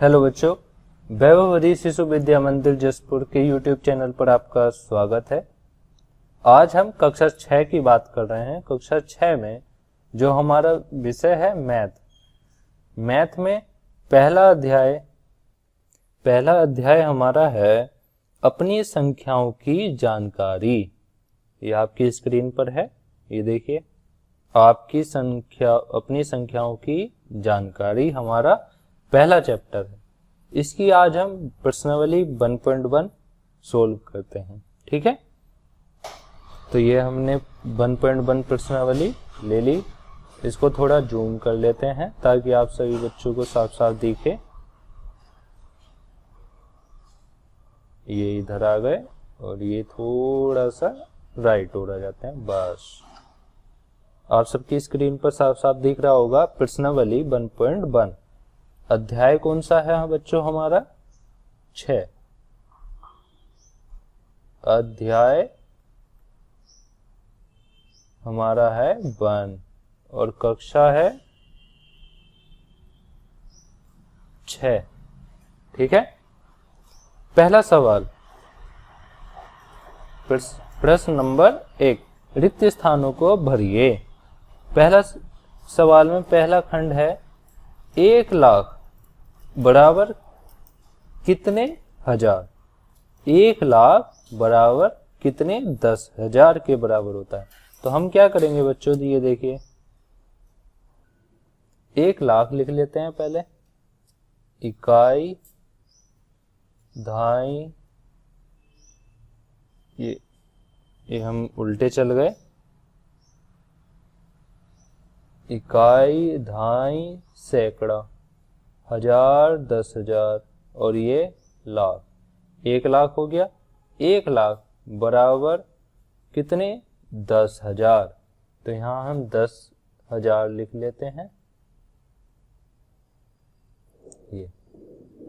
Hello बच्चों, वैभवरी शिशु विद्या मंदिर जसपुर के यूट्यूब चैनल पर आपका स्वागत है। आज हम कक्षा 6 की बात कर रहे हैं। कक्षा 6 में जो हमारा विषय है मैथ में पहला अध्याय हमारा है अपनी संख्याओं की जानकारी। ये आपकी स्क्रीन पर है, ये देखिए, अपनी संख्याओं की जानकारी हमारा पहला चैप्टर है। इसकी आज हम प्रश्नावली 1.1 सोल्व करते हैं, ठीक है। तो ये हमने 1.1 प्रश्नावली ले ली। इसको थोड़ा जूम कर लेते हैं ताकि आप सभी बच्चों को साफ साफ दिखे। ये इधर आ गए और ये थोड़ा सा राइट हो जाते हैं, बस। आप सबकी स्क्रीन पर साफ साफ दिख रहा होगा प्रश्नावली 1.1। अध्याय कौन सा है बच्चों? हमारा 6। अध्याय हमारा है 1 और कक्षा है 6, ठीक है। पहला सवाल, प्रश्न नंबर 1, रिक्त स्थानों को भरिए। पहला सवाल में पहला खंड है 1 लाख बराबर कितने हजार? 1 लाख बराबर कितने 10,000 के बराबर होता है। तो हम क्या करेंगे बच्चों, ये देखिए, 1 लाख लिख लेते हैं पहले, इकाई दहाई, ये हम उल्टे चल गए, इकाई दहाई सैकड़ा, हजार, 10,000 और ये लाख। 1 लाख हो गया। 1 लाख बराबर कितने 10,000। तो यहां हम 10,000 लिख लेते हैं। ये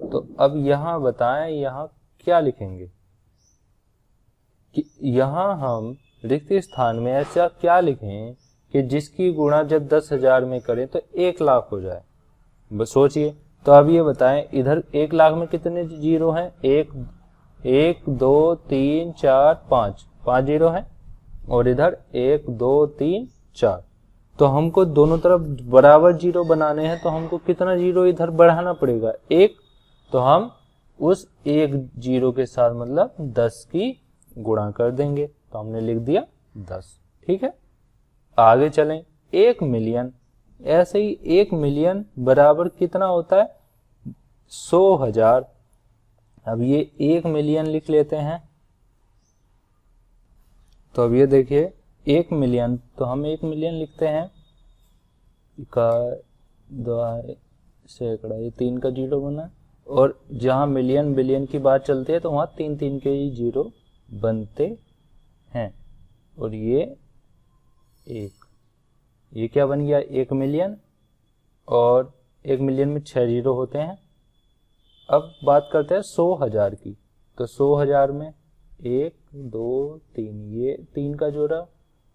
तो अब यहां बताएं, यहां क्या लिखेंगे कि यहां हम रिक्त स्थान में ऐसा क्या लिखें कि जिसकी गुणा जब 10,000 में करें तो 1 लाख हो जाए। बस सोचिए। तो अब ये बताएं, इधर 1 लाख में कितने जीरो हैं? 1 2 3 4 5 जीरो हैं और इधर 1 2 3 4। तो हमको दोनों तरफ बराबर जीरो बनाने हैं, तो हमको कितना जीरो इधर बढ़ाना पड़ेगा? 1। तो हम उस 1 जीरो के साथ मतलब 10 की गुणा कर देंगे। तो हमने लिख दिया 10, ठीक है। आगे चलें, 1 मिलियन। ऐसे ही 1 मिलियन बराबर कितना होता है? 100,000। अब ये 1 मिलियन लिख लेते हैं। तो अब ये देखिए 1 मिलियन, तो हम 1 मिलियन लिखते हैं, इकाई सैकड़ा, ये 3 का जीरो बना। और जहां मिलियन बिलियन की बात चलती है तो वहां 3 के ही जीरो बनते हैं। और ये 1, ये क्या बन गया? 1 मिलियन। और 1 मिलियन में 6 जीरो होते हैं। अब बात करते हैं 100,000 की। तो 100,000 में 1 2 3, ये 3 का जोड़ा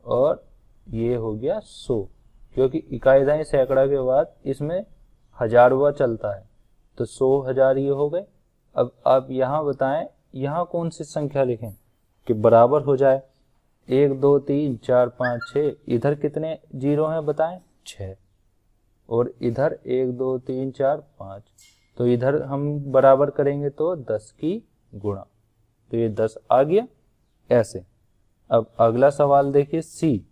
और ये हो गया 100, क्योंकि इकाई दहाई सैकड़ा के बाद इसमें हजारवा चलता है। तो 100,000 ये हो गए। अब आप यहाँ बताएं, यहाँ कौन सी संख्या लिखें कि बराबर हो जाए? 1 2 3 4 5 6, इधर कितने जीरो हैं बताएं? 6। और इधर 1 2 3 4 5, तो इधर हम बराबर करेंगे तो 10 की गुणा, तो ये 10 आ गया ऐसे। अब अगला सवाल देखिए, सी,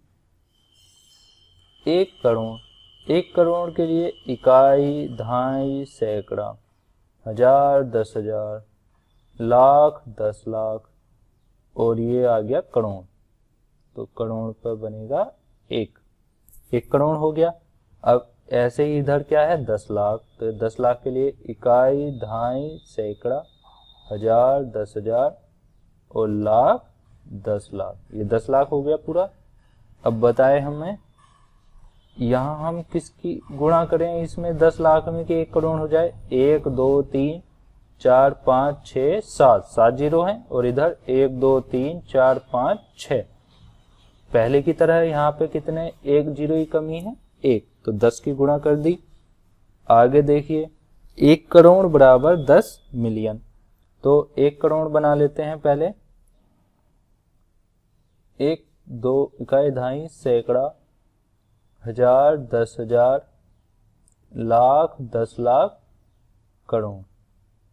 1 करोड़। 1 करोड़ के लिए इकाई दहाई सैकड़ा, हजार, 10,000, लाख, 10 लाख और ये आ गया करोड़। तो करोड़ पर बनेगा 1 करोड़ हो गया। अब ऐसे ही इधर क्या है? 10 लाख। तो 10 लाख के लिए इकाई दहाई सैकड़ा, हजार, 10,000 और लाख, 10 लाख, ये 10 लाख हो गया पूरा। अब बताए हमें यहाँ हम किसकी गुणा करें इसमें 10 लाख में कि 1 करोड़ हो जाए? 1 2 3 4 5 6 7 जीरो हैं और इधर 1 2 3 4 5 6। पहले की तरह यहाँ पे कितने 1 जीरो की कमी है? 1। तो 10 की गुणा कर दी। आगे देखिए 1 करोड़ बराबर 10 मिलियन। तो 1 करोड़ बना लेते हैं पहले। 1, 2 इकाई दहाई सैकड़ा, हजार, 10,000, लाख, 10 लाख, करोड़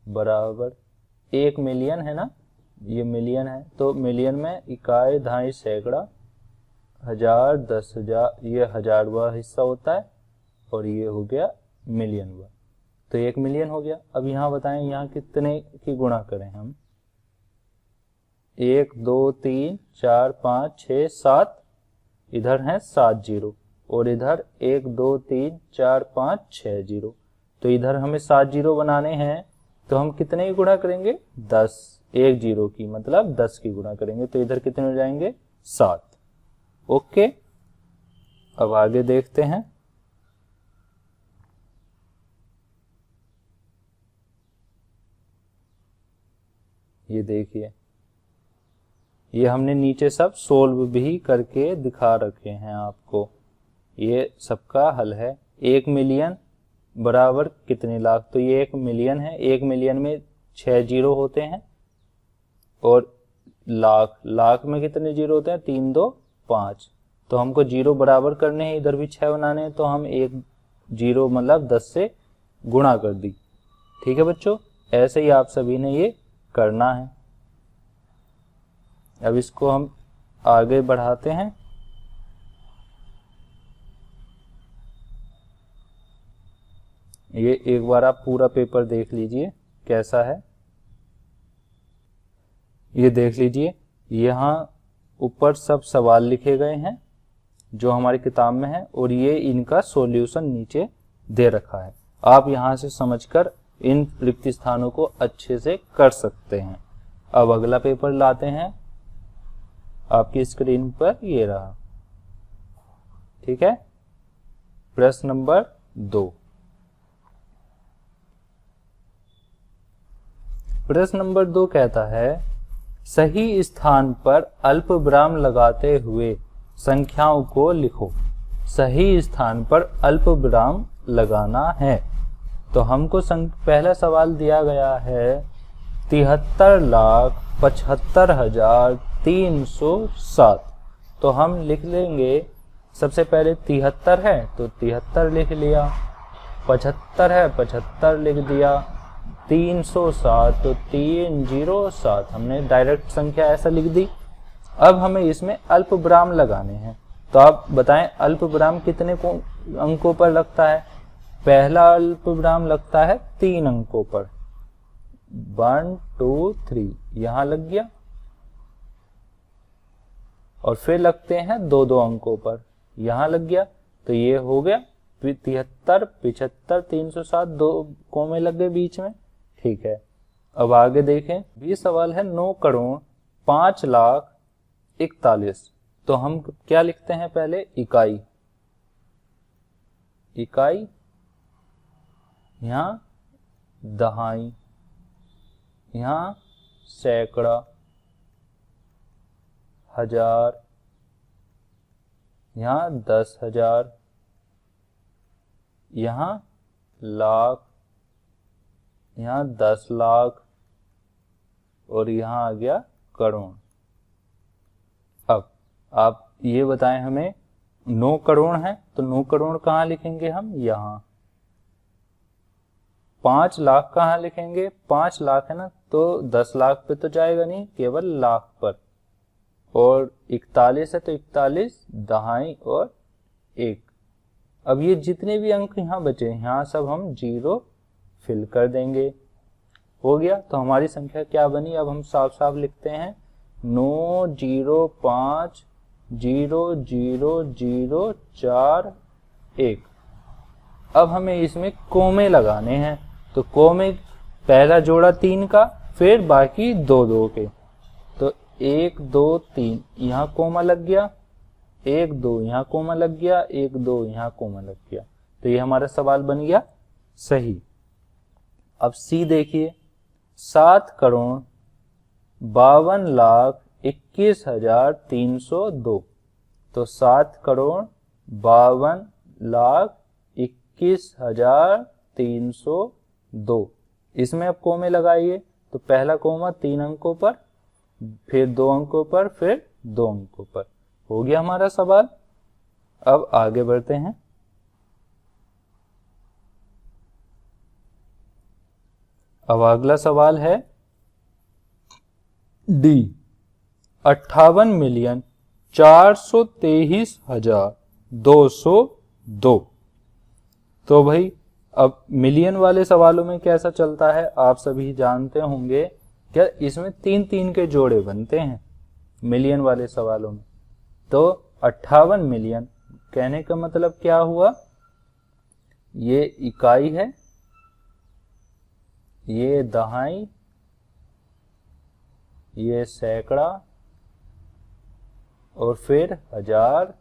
बराबर 1 मिलियन है ना, ये मिलियन है। तो मिलियन में इकाई दहाई सैकड़ा, हजार, 10,000, ये हजारवा हिस्सा होता है और ये हो गया मिलियनवा। तो 1 मिलियन हो गया। अब यहाँ बताएं यहाँ कितने की गुणा करें हम। 1, 2, 3, 4, 5, 6, 7, इधर है 7 जीरो और इधर 1, 2, 3, 4, 5, 6 जीरो। तो इधर हमें 7 जीरो बनाने हैं, तो हम कितने की गुणा करेंगे 10। 1 जीरो की मतलब 10 की गुणा करेंगे, तो इधर कितने हो जाएंगे 7। ओके, अब आगे देखते हैं। ये देखिए, ये हमने नीचे सब सोल्व भी करके दिखा रखे हैं आपको। ये सबका हल है। 1 मिलियन बराबर कितने लाख, तो ये 1 मिलियन है। 1 मिलियन में 6 जीरो होते हैं और लाख, लाख में कितने जीरो होते हैं 3, 2, 5। तो हमको जीरो बराबर करने हैं, इधर भी 6 बनाने हैं, तो हम 1 जीरो मतलब 10 से गुणा कर दी। ठीक है बच्चों, ऐसे ही आप सभी ने ये करना है। अब इसको हम आगे बढ़ाते हैं। ये एक बार आप पूरा पेपर देख लीजिए कैसा है। ये देख लीजिए, यहाँ ऊपर सब सवाल लिखे गए हैं जो हमारी किताब में है और ये इनका सॉल्यूशन नीचे दे रखा है। आप यहाँ से समझकर इन रिक्त स्थानों को अच्छे से कर सकते हैं। अब अगला पेपर लाते हैं, आपकी स्क्रीन पर ये रहा। ठीक है, प्रश्न नंबर 2। प्रश्न नंबर 2 कहता है, सही स्थान पर अल्प विराम लगाते हुए संख्याओं को लिखो। सही स्थान पर अल्प विराम लगाना है। तो हमको पहला सवाल दिया गया है 73,75,307। तो हम लिख लेंगे, सबसे पहले 73 है तो 73 लिख लिया, 75 है 75 लिख दिया, 307 तो 307 हमने डायरेक्ट संख्या ऐसा लिख दी। अब हमें इसमें अल्प विराम लगाने हैं। तो आप बताएं अल्प विराम कितने अंकों पर लगता है। पहला अल्प विराम लगता है 3 अंकों पर, 1, 2, 3 यहां लग गया, और फिर लगते हैं 2-2 अंकों पर, यहां लग गया। तो ये हो गया 73, 75, 307, 2 कोमे लग गए बीच में। ठीक है, अब आगे देखें। ये सवाल है 9,05,41,000। तो हम क्या लिखते हैं पहले, इकाई, इकाई, यहां दहाई, यहां सैकड़ा, हजार, यहां 10,000, यहां लाख, यहां 10 लाख और यहां आ गया करोड़। अब आप ये बताएं हमें 9 करोड़ है तो 9 करोड़ कहां लिखेंगे हम, यहां। 5 लाख कहां लिखेंगे, 5 लाख है ना, तो 10 लाख पे तो जाएगा नहीं, केवल लाख पर। और 41 है तो 41 दहाई और 1। अब ये जितने भी अंक यहां बचे यहां सब हम जीरो फिल कर देंगे। हो गया, तो हमारी संख्या क्या बनी, अब हम साफ साफ लिखते हैं 9,05,0,0,4,1। अब हमें इसमें कोमे लगाने हैं। तो कोमे पहला जोड़ा 3 का, फिर बाकी 2-2 के। तो 1, 2, 3 यहाँ कोमा लग गया, 1, 2 यहाँ कोमा लग गया, 1, 2 यहाँ कोमा लग गया। तो ये हमारा सवाल बन गया सही। अब सी देखिए, 7,52,21,302। तो 7,52,21,302 2। इसमें अब कोमे लगाइए तो पहला कोमा 3 अंकों पर, फिर 2 अंकों पर, फिर 2 अंकों पर। हो गया हमारा सवाल। अब आगे बढ़ते हैं। अब अगला सवाल है डी, 58,423,202। तो भाई अब मिलियन वाले सवालों में कैसा चलता है आप सभी जानते होंगे, क्या इसमें 3-3 के जोड़े बनते हैं मिलियन वाले सवालों में। तो 58 मिलियन कहने का मतलब क्या हुआ, ये इकाई है, ये दहाई, ये सैकड़ा, और फिर हजार,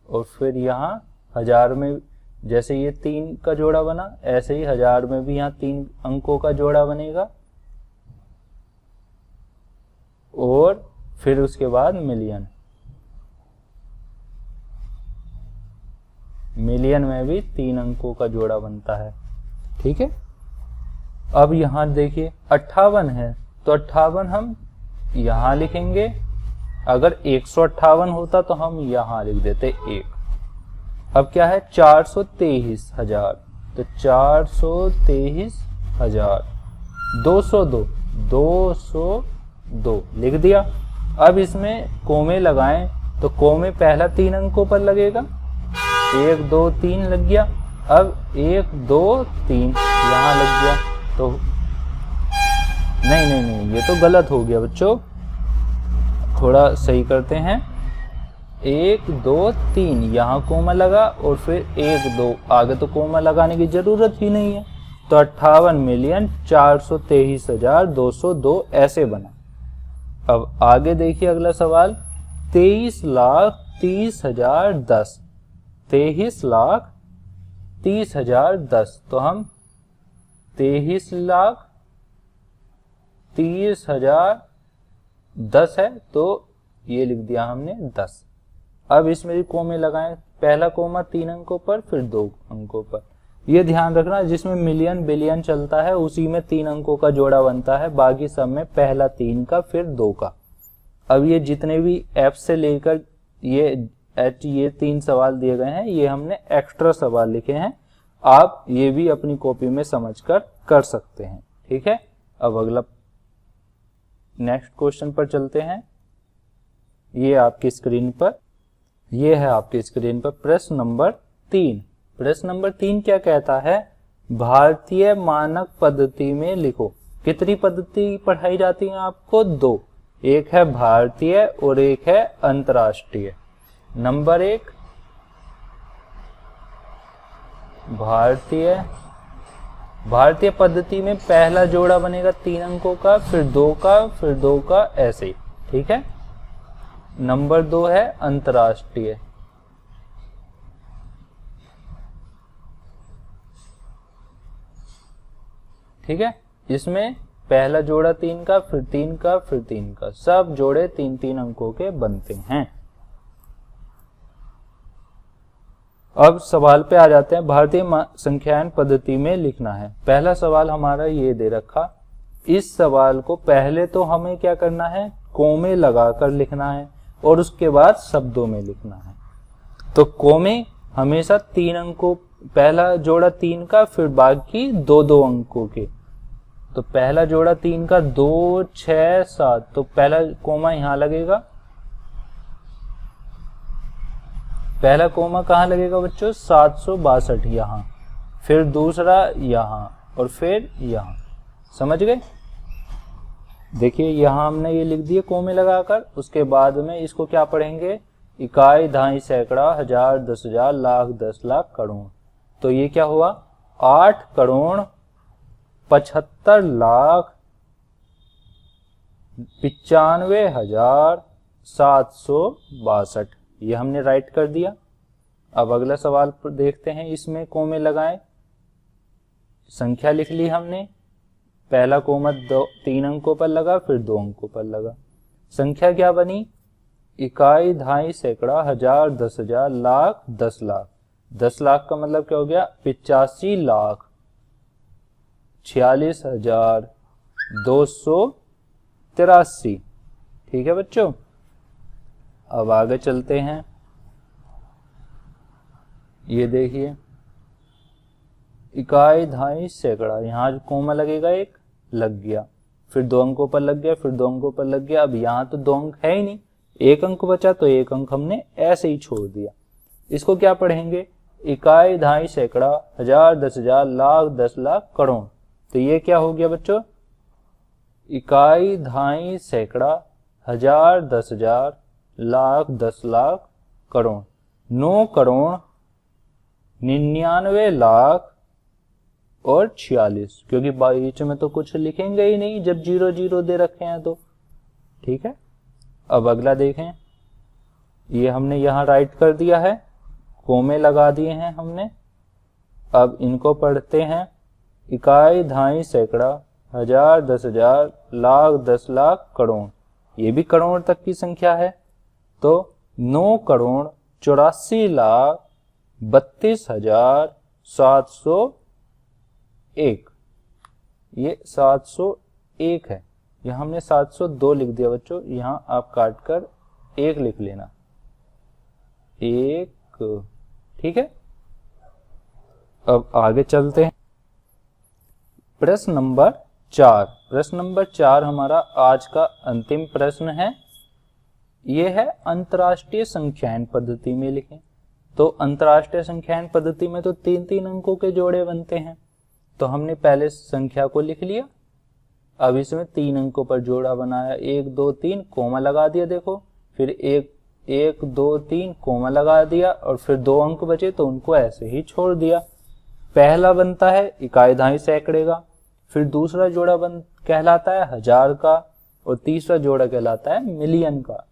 और फिर यहाँ हजार में जैसे ये 3 का जोड़ा बना, ऐसे ही हजार में भी यहाँ 3 अंकों का जोड़ा बनेगा, और फिर उसके बाद मिलियन, मिलियन में भी 3 अंकों का जोड़ा बनता है। ठीक है। अब यहां देखिए 58 है तो 58 हम यहां लिखेंगे, अगर 158 होता तो हम यहां लिख देते 1। अब क्या है 423,000, तो 423,000, 202 लिख दिया। अब इसमें कोमे लगाएं तो कोमे पहला 3 अंकों पर लगेगा, 1 2 3 लग गया। अब 1 2 3 यहां लग गया, तो नहीं ये तो गलत हो गया बच्चों, थोड़ा सही करते हैं। 1 2 3 यहाँ कोमा लगा, और फिर 1 2 आगे तो कोमा लगाने की जरूरत ही नहीं है, तो 58,423,202 ऐसे बना। अब आगे देखिए अगला सवाल, 23,30,010, 23,30,010, तो हम 23,30,010 है तो ये लिख दिया हमने 10। अब इसमें भी कोमे लगाएं, पहला कोमा 3 अंकों पर, फिर 2 अंकों पर। ये ध्यान रखना जिसमें मिलियन बिलियन चलता है उसी में 3 अंकों का जोड़ा बनता है, बाकी सब में पहला 3 का फिर 2 का। अब ये जितने भी F से लेकर ये H, ये 3 सवाल दिए गए हैं, ये हमने एक्स्ट्रा सवाल लिखे हैं, आप ये भी अपनी कॉपी में समझकर कर सकते हैं। ठीक है। अब अगला नेक्स्ट क्वेश्चन पर चलते हैं। ये आपकी स्क्रीन पर, ये है आपकी स्क्रीन पर प्रश्न नंबर 3। प्रश्न नंबर 3 क्या कहता है, भारतीय मानक पद्धति में लिखो। कितनी पद्धति पढ़ाई जाती है आपको? 2, एक है भारतीय और एक है अंतर्राष्ट्रीय। नंबर 1 भारतीय पद्धति में पहला जोड़ा बनेगा 3 अंकों का, फिर 2 का, फिर 2 का, ऐसे ही। ठीक है। नंबर 2 है अंतर्राष्ट्रीय। ठीक है। इसमें पहला जोड़ा 3 का, फिर 3 का, फिर 3 का, सब जोड़े 3-3 अंकों के बनते हैं। अब सवाल पे आ जाते हैं। भारतीय संख्यायन पद्धति में लिखना है। पहला सवाल हमारा ये दे रखा, इस सवाल को पहले तो हमें क्या करना है, कोमे लगाकर लिखना है और उसके बाद शब्दों में लिखना है। तो कोमे हमेशा 3 अंकों, पहला जोड़ा 3 का, फिर बाकी 2-2 अंकों के। तो पहला जोड़ा 3 का 2 6 7, तो पहला कोमा यहां लगेगा। पहला कोमा कहाँ लगेगा बच्चों? 762 यहां, फिर दूसरा यहां, और फिर यहां। समझ गए? देखिए यहां हमने ये लिख दिए कोमे लगाकर। उसके बाद में इसको क्या पढ़ेंगे, इकाई, दहाई, सैकड़ा, हजार, 10,000, लाख, 10 लाख, करोड़। तो ये क्या हुआ, 8,95,95,762। ये हमने राइट कर दिया। अब अगला सवाल पर देखते हैं, इसमें कोमे लगाएं। संख्या लिख ली हमने, पहला कोमा 3 अंकों पर लगा, फिर 2 अंकों पर लगा। संख्या क्या बनी, इकाई, दहाई, सैकड़ा, हजार, 10,000, लाख, 10 लाख। 10 लाख का मतलब क्या हो गया, 85 लाख। 46,283। ठीक है बच्चों, अब आगे चलते हैं। ये देखिए इकाई, दहाई, सैकड़ा, यहाँ जो कोमा लगेगा एक लग गया, फिर 2 अंकों पर लग गया, फिर 2 अंकों पर लग गया। अब यहाँ तो 2 अंक है ही नहीं, 1 अंक बचा, तो 1 अंक हमने ऐसे ही छोड़ दिया। इसको क्या पढ़ेंगे? इकाई, दहाई, सैकड़ा, हजार, 10,000, लाख, 10 लाख, करोड़। तो ये क्या हो गया बच्चों? इकाई, दहाई, सैकड़ा, हजार, 10,000, लाख, 10 लाख, करोड़। 9 करोड़ 99 लाख और 46, क्योंकि बीच में तो कुछ लिखेंगे ही नहीं जब 0 0 दे रखे हैं तो। ठीक है, अब अगला देखें। ये हमने यहां राइट कर दिया है, कोमे लगा दिए हैं हमने। अब इनको पढ़ते हैं। इकाई, दहाई, सैकड़ा, हजार, 10,000, लाख, 10 लाख, करोड़। ये भी करोड़ तक की संख्या है, तो 9 करोड़ 84 लाख 32,701। ये 701 है, यहां हमने 702 लिख दिया बच्चों, यहां आप काट कर 1 लिख लेना, 1। ठीक है, अब आगे चलते हैं। प्रश्न नंबर 4। प्रश्न नंबर 4 हमारा आज का अंतिम प्रश्न है। यह है अंतरराष्ट्रीय संख्यायन पद्धति में लिखें। तो अंतरराष्ट्रीय संख्यायन पद्धति में तो 3-3 अंकों के जोड़े बनते हैं, तो हमने पहले संख्या को लिख लिया। अब इसमें 3 अंकों पर जोड़ा बनाया, 1 2 3 कोमा लगा दिया, देखो, फिर 1 2 3 कोमा लगा दिया, और फिर 2 अंक बचे तो उनको ऐसे ही छोड़ दिया। पहला बनता है इकाई, दहाई, सैकड़े का, फिर दूसरा जोड़ा कहलाता है हजार का, और तीसरा जोड़ा कहलाता है मिलियन का।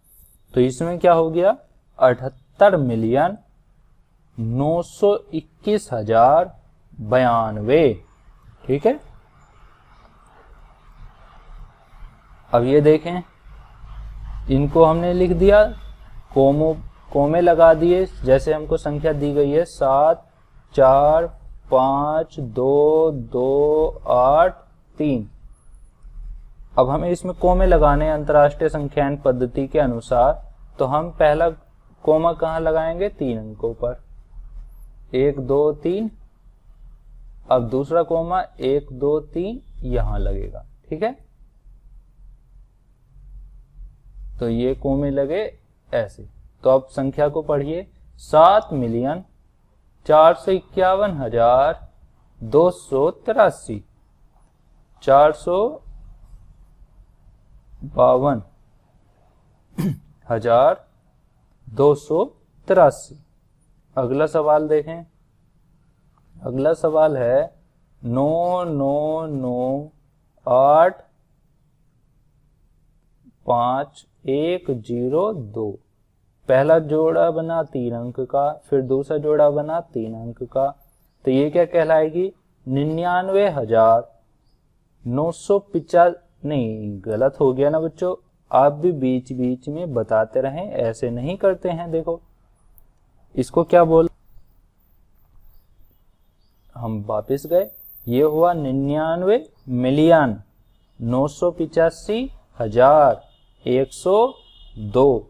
तो इसमें क्या हो गया? 78,921,092। ठीक है, अब ये देखें, इनको हमने लिख दिया, कोमे लगा दिए, जैसे हमको संख्या दी गई है 7 4 5 2 2 8 3। अब हमें इसमें कोमे लगाने अंतरराष्ट्रीय संख्यायन पद्धति के अनुसार, तो हम पहला कोमा कहाँ लगाएंगे? 3 अंकों पर, 1 2 3। अब दूसरा कोमा 1 2 3 यहां लगेगा। ठीक है, तो ये कोमे लगे ऐसे। तो अब संख्या को पढ़िए, 7,451,283, 452,283। अगला सवाल देखें। अगला सवाल है 9,9,9,8,5,1,0,2। पहला जोड़ा बना 3 अंक का, फिर दूसरा जोड़ा बना 3 अंक का, तो ये क्या कहलाएगी? 99,950। नहीं, गलत हो गया ना बच्चों, आप भी बीच बीच में बताते रहें, ऐसे नहीं करते हैं। देखो इसको क्या बोल, हम वापिस गए, ये हुआ 99,985,102।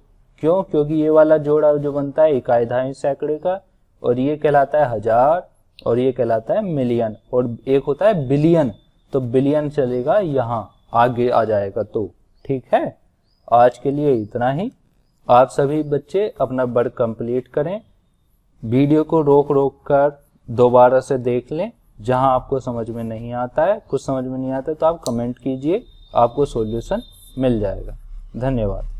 क्यों? क्योंकि ये वाला जोड़ा जो बनता है इकाई, दहाई, सैकड़े का, और ये कहलाता है हजार, और ये कहलाता है मिलियन, और एक होता है बिलियन, तो बिलियन चलेगा यहाँ आगे आ जाएगा। तो ठीक है, आज के लिए इतना ही। आप सभी बच्चे अपना वर्क कंप्लीट करें, वीडियो को रोक रोक कर दोबारा से देख लें। जहां आपको समझ में नहीं आता है, कुछ समझ में नहीं आता है, तो आप कमेंट कीजिए, आपको सॉल्यूशन मिल जाएगा। धन्यवाद।